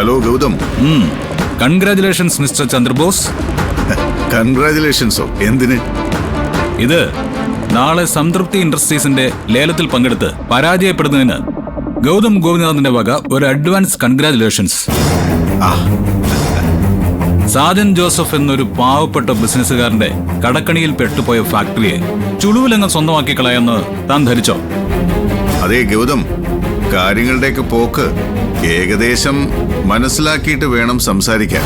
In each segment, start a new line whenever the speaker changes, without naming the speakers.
Hello Gautham.
Congratulations mister Chandrabose.
കൺഗ്രാറ്റുലേഷൻസോ? എന്തിന്?
ഇത് നാളെ സംതൃപ്തി ഇൻഡസ്ട്രീസിന്റെ ലേലത്തിൽ പങ്കെടുത്ത് പരാജയപ്പെടുന്നതിന് ഗൗതം ഗോപിനാഥിന്റെ വക ഒരു അഡ്വാൻസ് കൺഗ്രാറ്റുലേഷൻസ്. സാജൻ ജോസഫ് എന്നൊരു പാവപ്പെട്ട ബിസിനസ്സുകാരന്റെ കടക്കണിയിൽ പെട്ടുപോയ ഫാക്ടറിയെ ചുളുവിലങ്ങ് സ്വന്തമാക്കി കളയാന്ന് താൻ ധരിച്ചോ?
അതെ ഗൗതം, കാര്യങ്ങളുടെയൊക്കെ പോക്ക് ഏകദേശം മനസ്സിലാക്കിയിട്ട് വേണം സംസാരിക്കാൻ.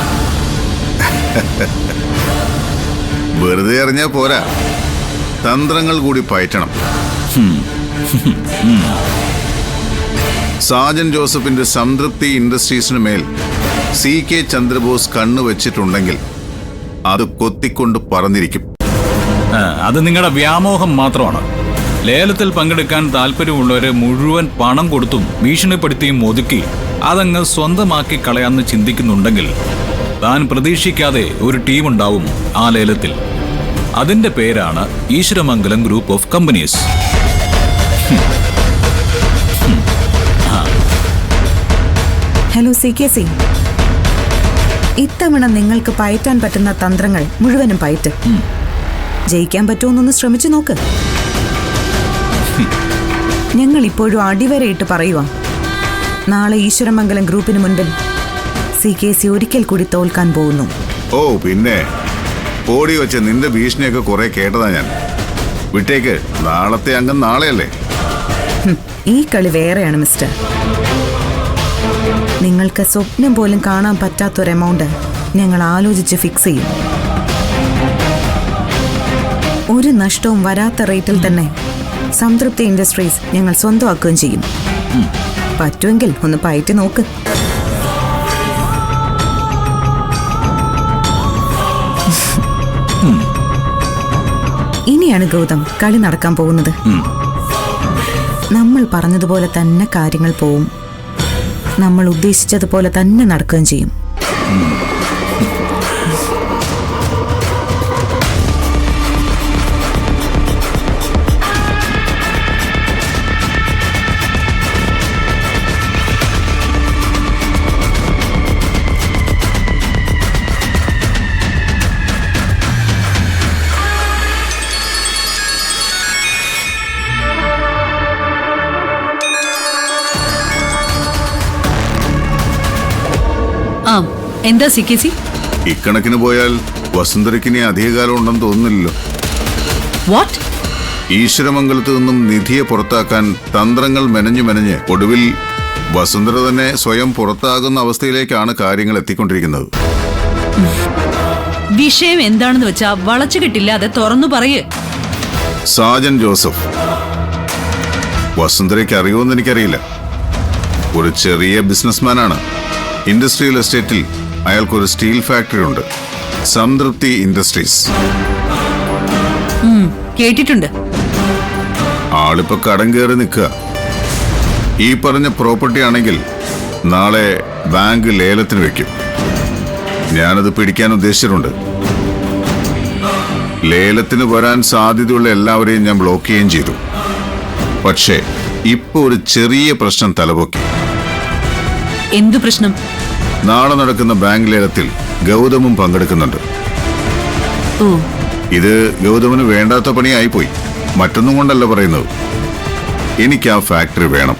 വെറുതെ അറിഞ്ഞാ പോരാ, തന്ത്രങ്ങൾ കൂടി പയറ്റണം. സാജൻ ജോസഫിന്റെ സംതൃപ്തി ഇൻഡസ്ട്രീസിന് മേൽ CK ചന്ദ്രബോസ് കണ്ണു വെച്ചിട്ടുണ്ടെങ്കിൽ അത് കൊത്തിക്കൊണ്ട് പറന്നിരിക്കും.
അത് നിങ്ങളുടെ വ്യാമോഹം മാത്രമാണ്. ലേലത്തിൽ പങ്കെടുക്കാൻ താല്പര്യമുള്ളവരെ മുഴുവൻ പണം കൊടുത്തും ഭീഷണിപ്പെടുത്തിയും ഒതുക്കി അതങ്ങ് സ്വന്തമാക്കി കളയാന്ന് ചിന്തിക്കുന്നുണ്ടെങ്കിൽ താൻ പ്രതീക്ഷിക്കാതെ ഒരു ടീമുണ്ടാവും ആ ലേലത്തിൽ. അതിന്റെ പേരാണ് Eeswaramangalam group of companies.
Hello CK, ഇത്തവണ നിങ്ങൾക്ക് പയറ്റാൻ പറ്റുന്ന തന്ത്രങ്ങൾ മുഴുവനും പയറ്റ്. ജയിക്കാൻ പറ്റുമെന്നൊന്ന് ശ്രമിച്ചു നോക്ക്. ഞങ്ങൾ ഇപ്പോഴും അടിവരയിട്ട് പറയുക, നാളെ ഈശ്വരമംഗലം ഗ്രൂപ്പിന് മുൻപിൽ CK ഒരിക്കൽ കൂടി തോൽക്കാൻ പോകുന്നു.
ഓ പിന്നെ, ഓടി വെച്ച് നിന്റെ ഭീഷണിയൊക്കെ കുറെ കേട്ടതാ ഞാൻ. വിട്ടേക്ക്, നാളത്തെ അംഗം നാളെയല്ലേ.
ഈ കളി വേറെയാണ് മിസ്റ്റർ. നിങ്ങൾക്ക് സ്വപ്നം പോലും കാണാൻ പറ്റാത്തൊരു എമൗണ്ട് ഞങ്ങൾ ആലോചിച്ച് ഫിക്സ് ചെയ്യും. ഒരു നഷ്ടവും വരാത്ത റേറ്റിൽ തന്നെ സംതൃപ്തി ഇൻഡസ്ട്രീസ് ഞങ്ങൾ സ്വന്തമാക്കുകയും ചെയ്യും. പറ്റുമെങ്കിൽ ഒന്ന് പയറ്റി നോക്ക്. ഇനിയാണ് ഗൗതം കളി നടക്കാൻ പോകുന്നത്. നമ്മൾ പറഞ്ഞതുപോലെ തന്നെ കാര്യങ്ങൾ പോവും. നമ്മൾ ഉദ്ദേശിച്ചതുപോലെ തന്നെ നടക്കുകയും ചെയ്യും.
എന്താ CK?
ഇക്കണക്കിന് പോയാൽ വസുന്ധരയ്ക്കിനി അധികകാലം ഉണ്ടെന്ന് തോന്നുന്നില്ലല്ലോ.
വാട്ട്?
ഈശ്വരമംഗലത്ത് നിന്നും നിധിയെ പുറത്താക്കാൻ തന്ത്രങ്ങൾ മെനഞ്ഞ് ഒടുവിൽ വസുന്ധര തന്നെ സ്വയം പുറത്താകുന്ന അവസ്ഥയിലേക്കാണ് കാര്യങ്ങൾ എത്തിക്കൊണ്ടിരിക്കുന്നത്.
വിഷയം എന്താണെന്ന് വെച്ചാ വളച്ചു കിട്ടില്ലാതെ തുറന്നു പറയേ.
സാജൻ ജോസഫ് വസുന്ധരയ്ക്ക് അറിയുമെന്ന് എനിക്കറിയില്ല. ഒരു ചെറിയ ബിസിനസ്മാനാണ്. ഇൻഡസ്ട്രിയൽ എസ്റ്റേറ്റിൽ അയാൾക്കൊരു സ്റ്റീൽ ഫാക്ടറി ഉണ്ട്, സംതൃപ്തി ഇൻഡസ്ട്രീസ്.
കേട്ടിട്ടുണ്ട്.
ആളിപ്പോ കടം കയറി നിൽക്കുക. ഈ പറഞ്ഞ പ്രോപ്പർട്ടി ആണെങ്കിൽ നാളെ ബാങ്ക് ലേലത്തിന് വെക്കും. ഞാനത് പിടിക്കാൻ ഉദ്ദേശിച്ചിട്ടുണ്ട്. ലേലത്തിന് വരാൻ സാധ്യതയുള്ള എല്ലാവരെയും ഞാൻ ബ്ലോക്ക് ചെയ്യുകയും ചെയ്തു. പക്ഷേ ഇപ്പൊ ഒരു ചെറിയ പ്രശ്നം തലപൊക്കി.
എന്തു പ്രശ്നം?
നാളെ നടക്കുന്ന ബാങ്ക് ലേലത്തിൽ ഗൗതമും പങ്കെടുക്കുന്നുണ്ട്. ഇത് ഗൗതമിന് വേണ്ടാത്ത പണിയായിപ്പോയി. മറ്റൊന്നും കൊണ്ടല്ല പറയുന്നത്. എനിക്ക് ആ ഫാക്ടറി വേണം.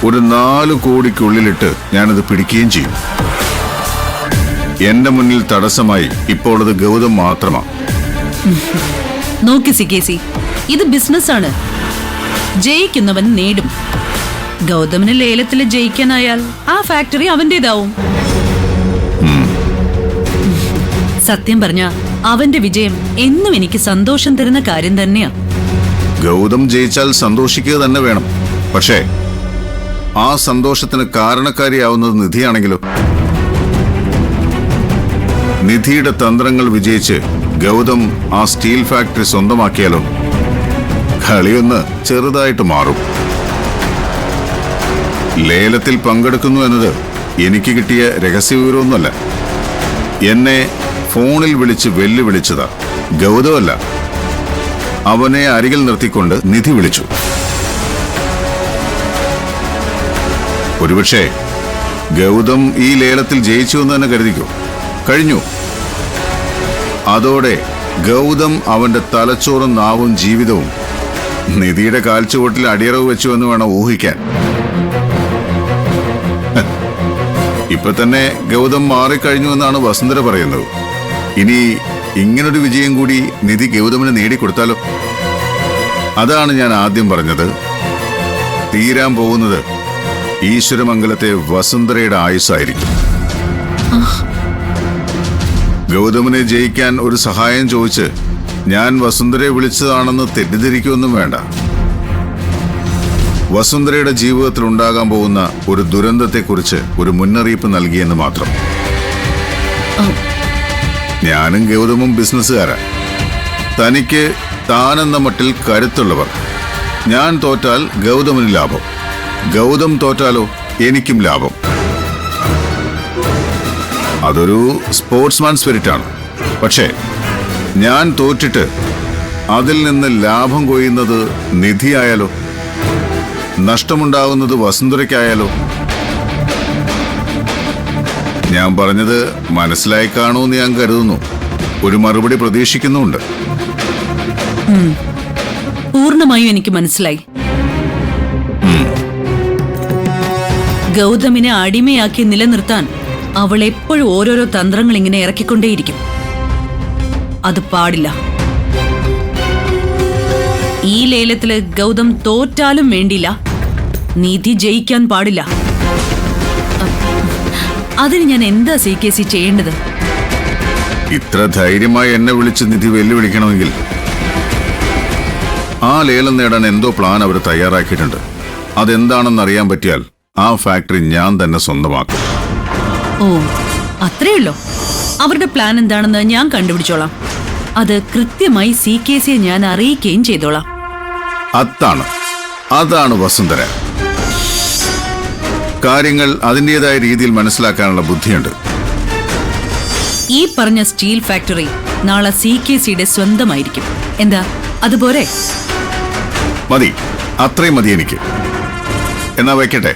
ഒരു 4 കോടിക്കുള്ളിലിട്ട് ഞാനത് പിടിക്കുകയും ചെയ്യും. എന്റെ മുന്നിൽ തടസ്സമായി ഇപ്പോൾ അത് ഗൗതം മാത്രമാണ്.
നോക്കി CK, ഇത് ബിസിനസ്സാണ്. ജയിക്കുന്നവൻ നേടും. ഗൗതമിന് ലേലത്തിൽ ജയിക്കാനായാൽ ആ ഫാക്ടറി അവന്റേതാവും. സത്യം പറഞ്ഞ അവന്റെ വിജയം എന്നും എനിക്ക് സന്തോഷം തരുന്ന കാര്യം തന്നെയാ.
ഗൗതം ജയിച്ചാൽ സന്തോഷിക്കുക തന്നെ വേണം. പക്ഷേ ആ സന്തോഷത്തിന് കാരണക്കാരിയാവുന്നത് നിധിയാണെങ്കിലോ? നിധിയുടെ തന്ത്രങ്ങൾ വിജയിച്ച് ഗൗതം ആ സ്റ്റീൽ ഫാക്ടറി സ്വന്തമാക്കിയാലോ? കളിയൊന്ന് ചെറുതായിട്ട് മാറും. ലേലത്തിൽ പങ്കെടുക്കുന്നു എന്നത് എനിക്ക് കിട്ടിയ രഹസ്യവിവരമൊന്നുമല്ല. എന്നെ ഫോണിൽ വിളിച്ച് വെല്ലുവിളിച്ചതാ ഗൗതമല്ല. അവനെ അരികിൽ നിർത്തിക്കൊണ്ട് നിധി വിളിച്ചു. ഒരുപക്ഷെ ഗൗതം ഈ ലേലത്തിൽ ജയിച്ചു എന്ന് തന്നെ കരുതിക്കോ. കഴിഞ്ഞു. അതോടെ ഗൗതം അവന്റെ തലച്ചോറും നാവും ജീവിതവും നിധിയുടെ കാൽച്ചുവട്ടിൽ അടിയറവ് വെച്ചു എന്ന് വേണം ഊഹിക്കാൻ. ഇപ്പൊ തന്നെ ഗൗതം മാറിക്കഴിഞ്ഞു എന്നാണ് വസുന്ധര പറയുന്നത്. ഇനി ഇങ്ങനൊരു വിജയം കൂടി നിധി ഗൗതമിന് നേടിക്കൊടുത്താലോ? അതാണ് ഞാൻ ആദ്യം പറഞ്ഞത്. തീരാൻ പോകുന്നത് ഈശ്വരമംഗലത്തെ വസുന്ധരയുടെ ആയുസ്സായിരിക്കും. ഗൗതമിനെ ജയിക്കാൻ ഒരു സഹായം ചോദിച്ച് ഞാൻ വസുന്ധരയെ വിളിച്ചതാണെന്ന് തെറ്റിദ്ധരിക്കുമൊന്നും വേണ്ട. വസുന്ധരയുടെ ജീവിതത്തിൽ ഉണ്ടാകാൻ പോകുന്ന ഒരു ദുരന്തത്തെക്കുറിച്ച് ഒരു മുന്നറിയിപ്പ് നൽകിയെന്ന് മാത്രം. ഞാനും ഗൗതമും ബിസിനസ്സുകാരാ. തനിക്ക് താനെന്ന മട്ടിൽ കരുത്തുള്ളവർ. ഞാൻ തോറ്റാൽ ഗൗതമിന് ലാഭം, ഗൗതം തോറ്റാലോ എനിക്കും ലാഭം. അതൊരു സ്പോർട്സ്മാൻ സ്പിരിറ്റാണ്. പക്ഷേ ഞാൻ തോറ്റിട്ട് അതിൽ നിന്ന് ലാഭം കൊയ്യുന്നത് നിധിയായാലോ, നഷ്ടമുണ്ടാകുന്നത് വസുന്ധരയ്ക്കായാലോ? ഞാൻ പറഞ്ഞത് മനസ്സിലായി കാണുമെന്ന് ഞാൻ കരുതുന്നു. ഒരു മറുപടി പ്രതീക്ഷിക്കുന്നുമുണ്ട്.
പൂർണ്ണമായും എനിക്ക് മനസ്സിലായി. ഗൗതമിനെ അടിമയാക്കി നിലനിർത്താൻ അവൾ എപ്പോഴും ഓരോരോ തന്ത്രങ്ങൾ ഇങ്ങനെ ഇറക്കിക്കൊണ്ടേയിരിക്കും. അത് പാടില്ല. ഈ ലേലത്തില് ഗൗതം തോറ്റാലും വേണ്ടില്ല, നിധി ജയിക്കാൻ പാടില്ല. അതിന് ഞാൻ എന്താ CKC ചെയ്യേണ്ടത്?
ഇത്ര ധൈര്യമായി എന്നെ വിളിച്ച് നിധി വെല്ലുവിളിക്കണമെങ്കിൽ ആ ലേലം നേടാൻ എന്തോ പ്ലാൻ അവർ തയ്യാറാക്കിയിട്ടുണ്ട്. അതെന്താണെന്ന് അറിയാൻ പറ്റിയാൽ ആ ഫാക്ടറി ഞാൻ തന്നെ സ്വന്തമാക്കും.
ഓ, അത്രയുള്ളോ? അവരുടെ പ്ലാൻ എന്താണെന്ന് ഞാൻ കണ്ടുപിടിച്ചോളാം. അത് കൃത്യമായി CKCയെ ഞാൻ അറിയിക്കുകയും ചെയ്തോളാം.
അതാണ് വസുന്ധര. കാര്യങ്ങൾ അതിൻ്റെതായ രീതിയിൽ മനസ്സിലാക്കാനുള്ള ബുദ്ധിയുണ്ട്.
ഈ പറഞ്ഞ സ്റ്റീൽ ഫാക്ടറി നാളെ CKCയുടെ സ്വന്തമായിരിക്കും. എന്താ, അതുപോലെ?
മതി, അത്രയും മതി എനിക്ക്. എന്നാ വയ്ക്കട്ടെ.